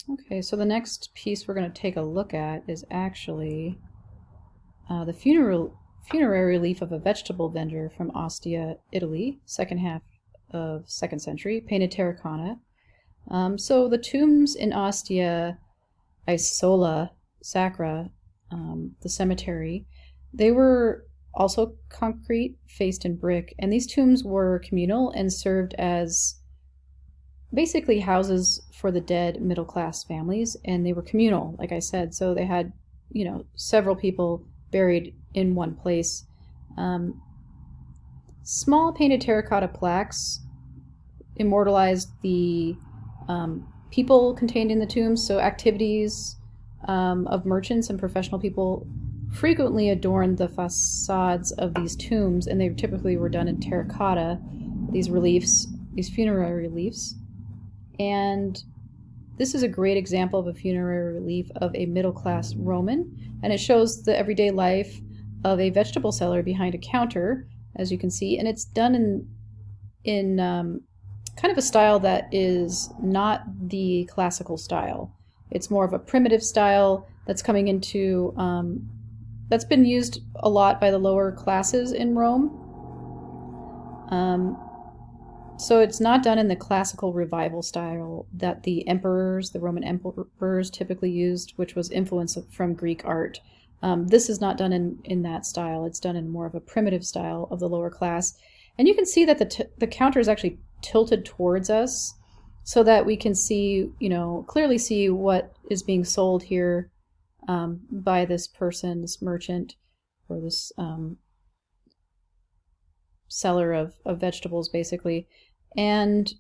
Okay, so the next piece we're going to take a look at is actually the funerary relief of a vegetable vendor from Ostia, Italy, second half of 2nd century, painted terracotta. So the tombs in Ostia, Isola Sacra, the cemetery, they were also concrete, faced in brick, and these tombs were communal and served as basically houses for the dead middle class families, and they were communal, like I said. So they had, several people buried in one place. Um, Small painted terracotta plaques immortalized the people contained in the tombs, so activities of merchants and professional people frequently adorned the facades of these tombs, and they typically were done in terracotta, these reliefs, these funerary reliefs. And this is a great example of a funerary relief of a middle-class Roman, and it shows the everyday life of a vegetable seller behind a counter, as you can see, and it's done in kind of a style that is not the classical style. It's more of a primitive style that's coming into, that's been used a lot by the lower classes in Rome. So it's not done in the classical revival style that the Roman emperors typically used, which was influenced from Greek art. This is not done in that style. It's done in more of a primitive style of the lower class. And you can see that the counter is actually tilted towards us so that we can see, clearly see what is being sold here by this person, this merchant, or this seller of vegetables, basically. And,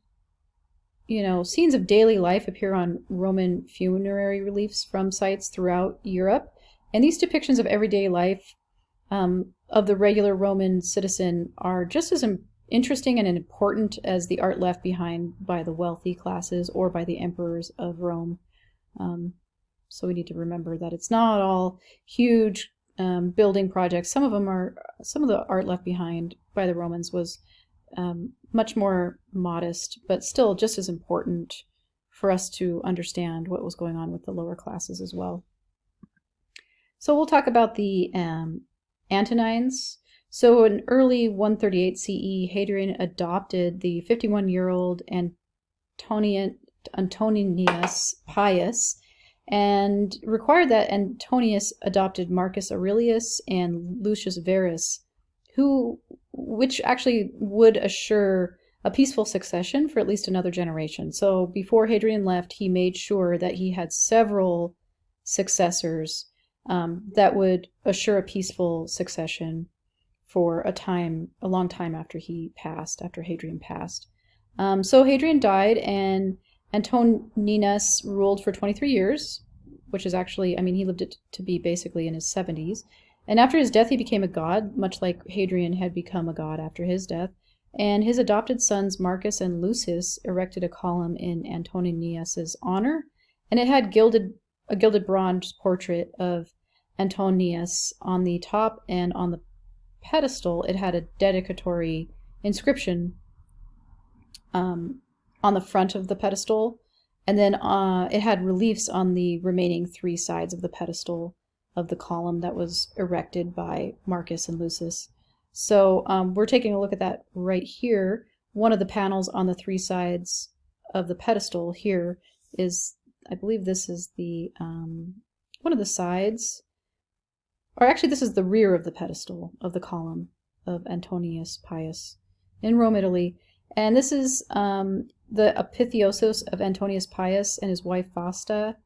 scenes of daily life appear on Roman funerary reliefs from sites throughout Europe. And these depictions of everyday life of the regular Roman citizen are just as interesting and important as the art left behind by the wealthy classes or by the emperors of Rome. So we need to remember that it's not all huge building projects. Some of the art left behind by the Romans was much more modest, but still just as important for us to understand what was going on with the lower classes as well. So we'll talk about the Antonines. So in early 138 CE, Hadrian adopted the 51-year-old Antonius Pious and required that Antonius adopted Marcus Aurelius and Lucius Verus, which actually would assure a peaceful succession for at least another generation. So before Hadrian left, he made sure that he had several successors that would assure a peaceful succession for a long time after Hadrian passed. So Hadrian died, and Antoninus ruled for 23 years, which is actually, he lived to be basically in his 70s. And after his death, he became a god, much like Hadrian had become a god after his death. And his adopted sons, Marcus and Lucius, erected a column in Antoninus's honor, and it had a gilded bronze portrait of Antonius on the top, and on the pedestal it had a dedicatory inscription on the front of the pedestal, and then it had reliefs on the remaining 3 sides of the pedestal of the column that was erected by Marcus and Lucius. So we're taking a look at that right here. One of the panels on the 3 sides of the pedestal here is, I believe this is the one of the sides, or actually this is the rear of the pedestal of the column of Antonius Pius in Rome, Italy. And this is the Epithéosis of Antonius Pius and his wife Faustina.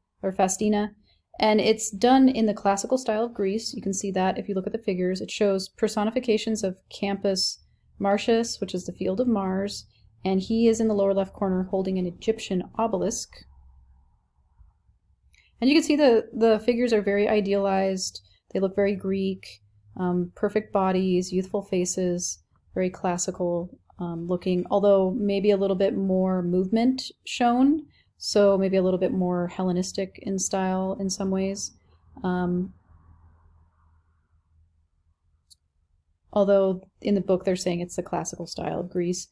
And it's done in the classical style of Greece. You can see that if you look at the figures. It shows personifications of Campus Martius, which is the field of Mars, and he is in the lower left corner holding an Egyptian obelisk. And you can see the figures are very idealized. They look very Greek, perfect bodies, youthful faces, very classical looking, although maybe a little bit more movement shown. So maybe a little bit more Hellenistic in style in some ways. Although in the book they're saying it's the classical style of Greece.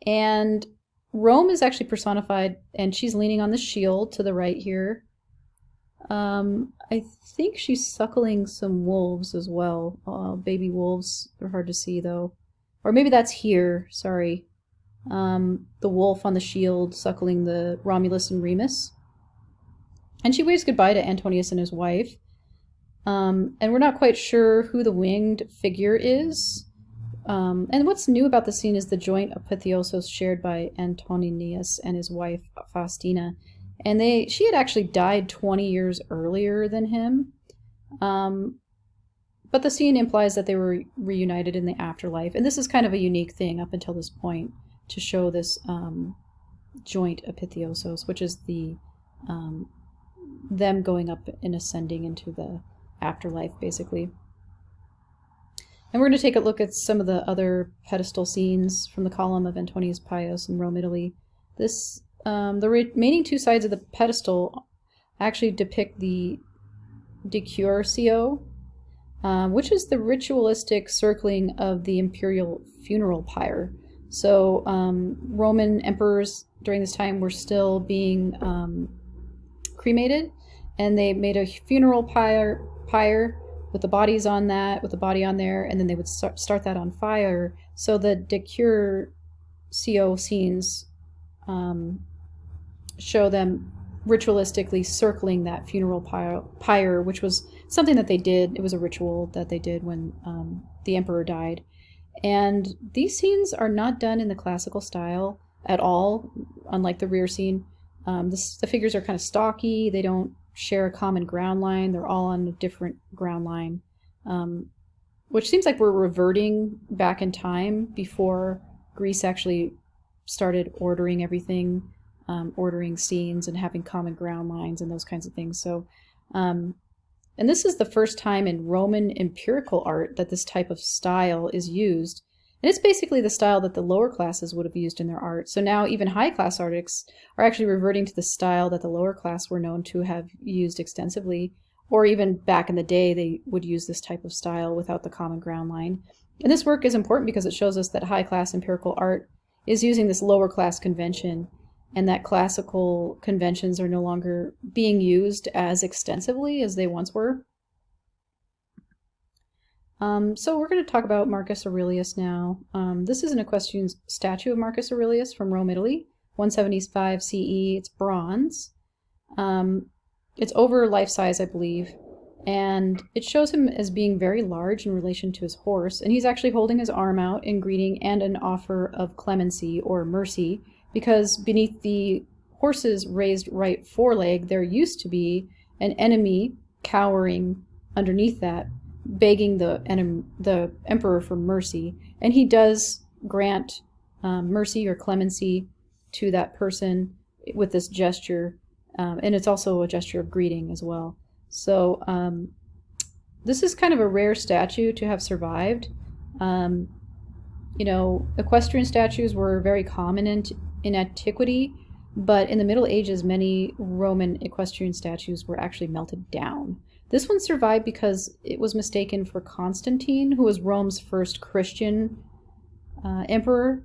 And Rome is actually personified, and she's leaning on the shield to the right here. I think she's suckling some wolves as well. Baby wolves. They're hard to see, though. Or maybe that's here. Sorry. The wolf on the shield suckling the Romulus and Remus. And she waves goodbye to Antonius and his wife. And we're not quite sure who the winged figure is. And what's new about the scene is the joint apotheosis shared by Antoninus and his wife Faustina. And she had actually died 20 years earlier than him. But the scene implies that they were reunited in the afterlife. And this is kind of a unique thing up until this point to show this joint apotheosis, which is the them going up and ascending into the afterlife, basically. And we're going to take a look at some of the other pedestal scenes from the column of Antonius Pious in Rome, Italy. The remaining two sides of the pedestal actually depict the decursio, which is the ritualistic circling of the imperial funeral pyre. So Roman emperors during this time were still being cremated, and they made a funeral pyre with the bodies on that, with the body on there, and then they would start that on fire. So the decursio scenes show them ritualistically circling that funeral pyre, which was something that they did. It was a ritual that they did when the emperor died. And these scenes are not done in the classical style at all, unlike the rear scene. The figures are kind of stocky. They don't share a common ground line. They're all on a different ground line, which seems like we're reverting back in time before Greece actually started ordering everything, ordering scenes and having common ground lines and those kinds of things. So, and this is the first time in Roman empirical art that this type of style is used. And it's basically the style that the lower classes would have used in their art. So now even high-class artists are actually reverting to the style that the lower class were known to have used extensively. Or even back in the day, they would use this type of style without the common ground line. And this work is important because it shows us that high-class empirical art is using this lower-class convention, and that classical conventions are no longer being used as extensively as they once were. So we're going to talk about Marcus Aurelius now. This is an equestrian statue of Marcus Aurelius from Rome, Italy, 175 CE. It's bronze. It's over life-size, I believe, and it shows him as being very large in relation to his horse, and he's actually holding his arm out in greeting and an offer of clemency or mercy, because beneath the horse's raised right foreleg there used to be an enemy cowering underneath that, begging the emperor for mercy, and he does grant mercy or clemency to that person with this gesture, and it's also a gesture of greeting as well. So this is kind of a rare statue to have survived. Equestrian statues were very common in antiquity, but in the Middle Ages, many Roman equestrian statues were actually melted down. This one survived because it was mistaken for Constantine, who was Rome's first Christian emperor.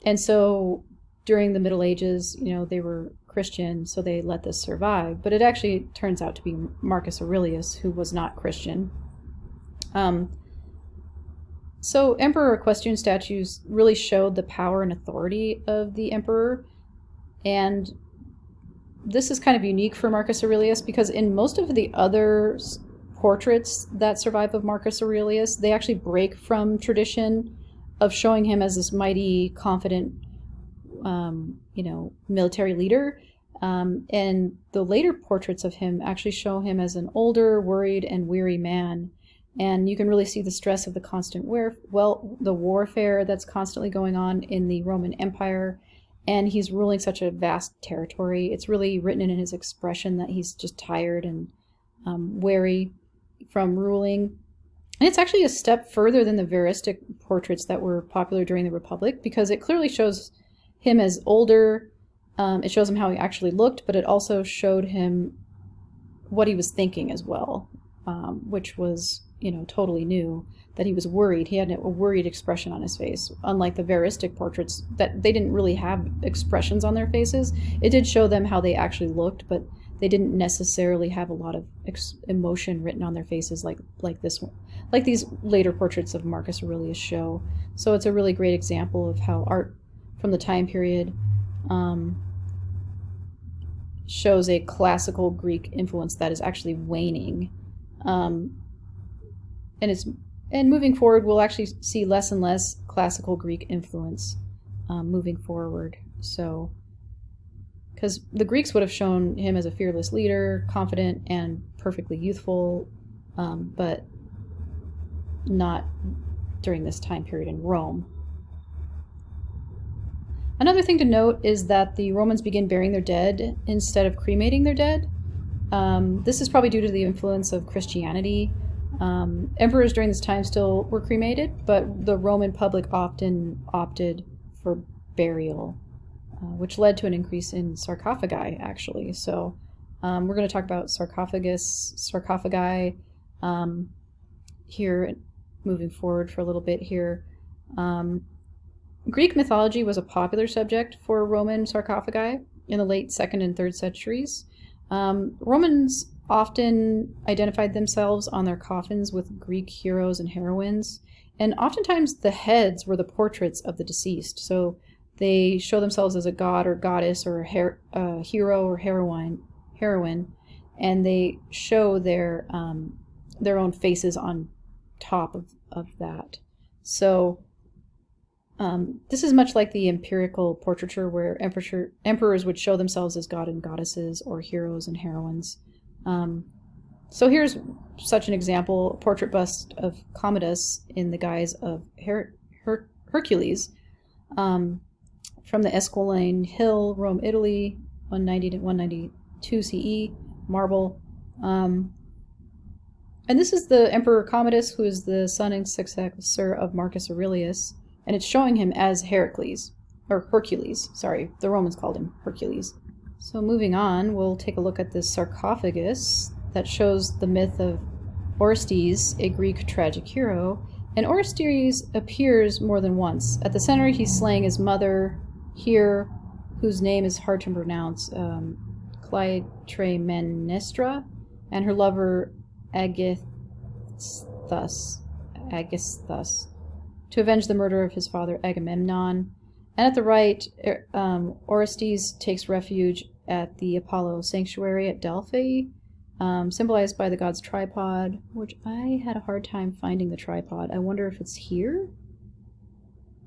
And so during the Middle Ages, they were Christian, so they let this survive. But it actually turns out to be Marcus Aurelius, who was not Christian. So emperor equestrian statues really showed the power and authority of the emperor. And this is kind of unique for Marcus Aurelius because in most of the other portraits that survive of Marcus Aurelius, they actually break from tradition of showing him as this mighty, confident, military leader. And the later portraits of him actually show him as an older, worried, and weary man. And you can really see the stress of the constant the warfare that's constantly going on in the Roman Empire. And he's ruling such a vast territory. It's really written in his expression that he's just tired and weary from ruling. And it's actually a step further than the veristic portraits that were popular during the Republic, because it clearly shows him as older. It shows him how he actually looked, but it also showed him what he was thinking as well, which was totally new, that he was worried. He had a worried expression on his face, unlike the Veristic portraits that they didn't really have expressions on their faces. It did show them how they actually looked, but they didn't necessarily have a lot of emotion written on their faces like this one, like these later portraits of Marcus Aurelius show. So it's a really great example of how art from the time period shows a classical Greek influence that is actually waning. And moving forward, we'll actually see less and less classical Greek influence moving forward. So, because the Greeks would have shown him as a fearless leader, confident and perfectly youthful, but not during this time period in Rome. Another thing to note is that the Romans begin burying their dead instead of cremating their dead. This is probably due to the influence of Christianity. Emperors during this time still were cremated, but the Roman public often opted for burial, which led to an increase in sarcophagi, actually. So we're going to talk about sarcophagi here, moving forward for a little bit here. Greek mythology was a popular subject for Roman sarcophagi in the late 2nd and 3rd centuries. Romans often identified themselves on their coffins with Greek heroes and heroines, and oftentimes the heads were the portraits of the deceased. So they show themselves as a god or goddess or a hero or heroine, and they show their own faces on top of that. So this is much like the empirical portraiture, where emperors would show themselves as god and goddesses or heroes and heroines. So here's such an example: a portrait bust of Commodus in the guise of Hercules, from the Esquiline Hill, Rome, Italy, 190 to 192 CE, marble. And this is the Emperor Commodus, who is the son and successor of Marcus Aurelius, and it's showing him as Hercules. Sorry, the Romans called him Hercules. So moving on, we'll take a look at this sarcophagus that shows the myth of Orestes, a Greek tragic hero. And Orestes appears more than once. At the center, he's slaying his mother here, whose name is hard to pronounce, Clytemnestra, and her lover Aegisthus, to avenge the murder of his father Agamemnon. And at the right, Orestes takes refuge at the Apollo sanctuary at Delphi, symbolized by the god's tripod, which I had a hard time finding the tripod. I wonder if it's here?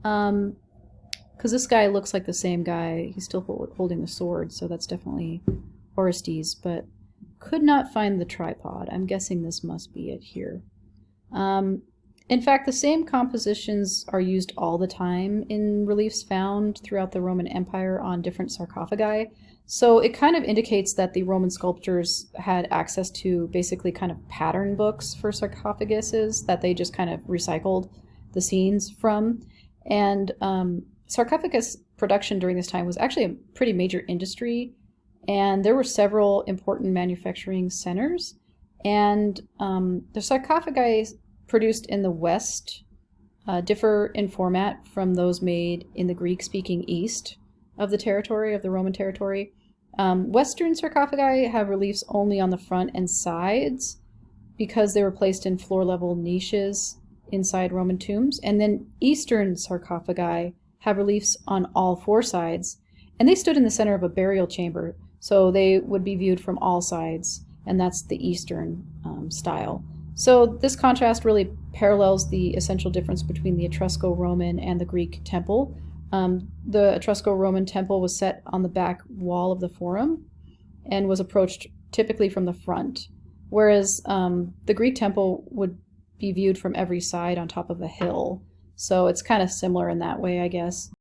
Because this guy looks like the same guy. He's still holding the sword, so that's definitely Orestes, but could not find the tripod. I'm guessing this must be it here. In fact, the same compositions are used all the time in reliefs found throughout the Roman Empire on different sarcophagi. So it kind of indicates that the Roman sculptors had access to basically kind of pattern books for sarcophaguses that they just kind of recycled the scenes from. And sarcophagus production during this time was actually a pretty major industry, and there were several important manufacturing centers. And the sarcophagi produced in the West differ in format from those made in the Greek-speaking east of the Roman territory. Western sarcophagi have reliefs only on the front and sides because they were placed in floor-level niches inside Roman tombs. And then Eastern sarcophagi have reliefs on all four sides, and they stood in the center of a burial chamber, so they would be viewed from all sides, and that's the Eastern style. So this contrast really parallels the essential difference between the Etrusco-Roman and the Greek temple. The Etrusco-Roman temple was set on the back wall of the forum and was approached typically from the front, whereas the Greek temple would be viewed from every side on top of a hill. So it's kind of similar in that way, I guess.